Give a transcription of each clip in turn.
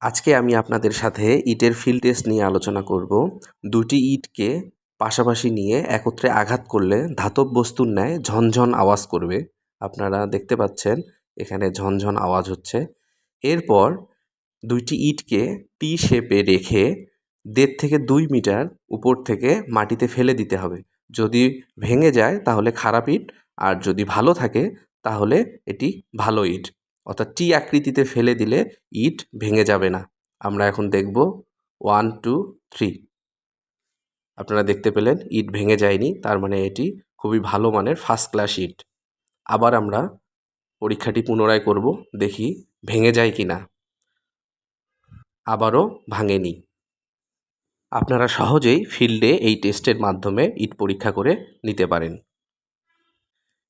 আজকে আমি আপনাদের সাথে ইটের ফিল্ড টেস্ট নিয়ে আলোচনা করব। দুটি ইটকে পাশাপাশি নিয়ে একত্রে আঘাত করলে ধাতব বস্তুর ন্যায় ঝনঝন আওয়াজ করবে। আপনারা দেখতে পাচ্ছেন এখানে ঝনঝন আওয়াজ হচ্ছে। এরপর দুইটি ইটকে টি শেপে রেখে 1.5 থেকে 2 মিটার উপর থেকে মাটিতে ফেলে দিতে হবে। যদি ভেঙে যায় তাহলে খারাপ ইট, আর যদি ভালো থাকে তাহলে এটি ভালো ইট। অর্থাৎ টি আকৃতিতে ফেলে দিলে ইট ভেঙে যাবে না। আমরা এখন দেখব 1 2 3। আপনারা দেখতে পেলেন ইট ভেঙে যায়নি, তার মানে এটি খুবই ভালো মানের ফার্স্ট ক্লাস ইট। আবার আমরা পরীক্ষাটি পুনরায় করব, দেখি ভেঙে যায় কিনা। আবারও ভাঙেনি। আপনারা সহজেই ফিল্ডে এই টেস্টের মাধ্যমে ইট পরীক্ষা করে নিতে পারেন।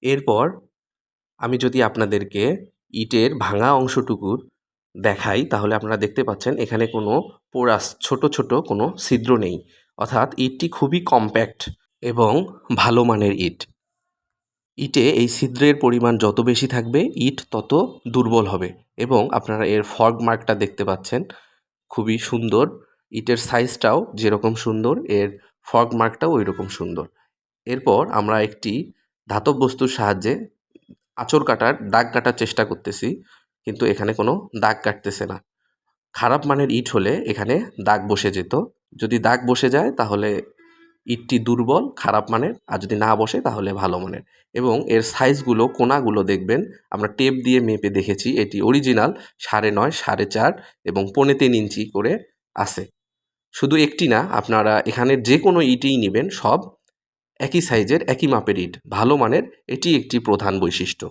এরপর আমি যদি আপনাদেরকে ইটের ভাঙা অংশটুকুর দেখাই তাহলে আপনারা দেখতে পাচ্ছেন এখানে কোনো পোরাস ছোট ছোট কোনো ছিদ্র নেই। অর্থাৎ ইটটি খুবই কম্প্যাক্ট এবং ভালো মানের ইট। ইটে এই ছিদ্রের পরিমাণ যত বেশি থাকবে ইট তত দুর্বল হবে। এবং আপনারা এর ফগ মার্কটা দেখতে পাচ্ছেন, খুবই সুন্দর। ইটের সাইজটাও যেরকম সুন্দর, এর ফগ মার্কটাও ওই রকম সুন্দর। এরপর আমরা একটি ধাতব বস্তুর সাহায্যে আঁচড় কাটার দাগ কাটার চেষ্টা করতেছি, কিন্তু এখানে কোনো দাগ কাটতেছে না। খারাপ মানের ইট হলে এখানে দাগ বসে যেত। যদি দাগ বসে যায় তাহলে ইটটি দুর্বল, খারাপ মানের, আর যদি না বসে তাহলে ভালো মানের। এবং এর সাইজগুলো, কোণাগুলো দেখবেন, আমরা টেপ দিয়ে মেপে দেখেছি, এটি অরিজিনাল 9.5, 4.5 এবং 3.25 ইঞ্চি করে আছে। শুধু একটি না, আপনারা এখানের যে কোনো ইটই নেবেন সব একই সাইজের একই মাপের ইট, ভালো মানের। এটি একটি প্রধান বৈশিষ্ট্য।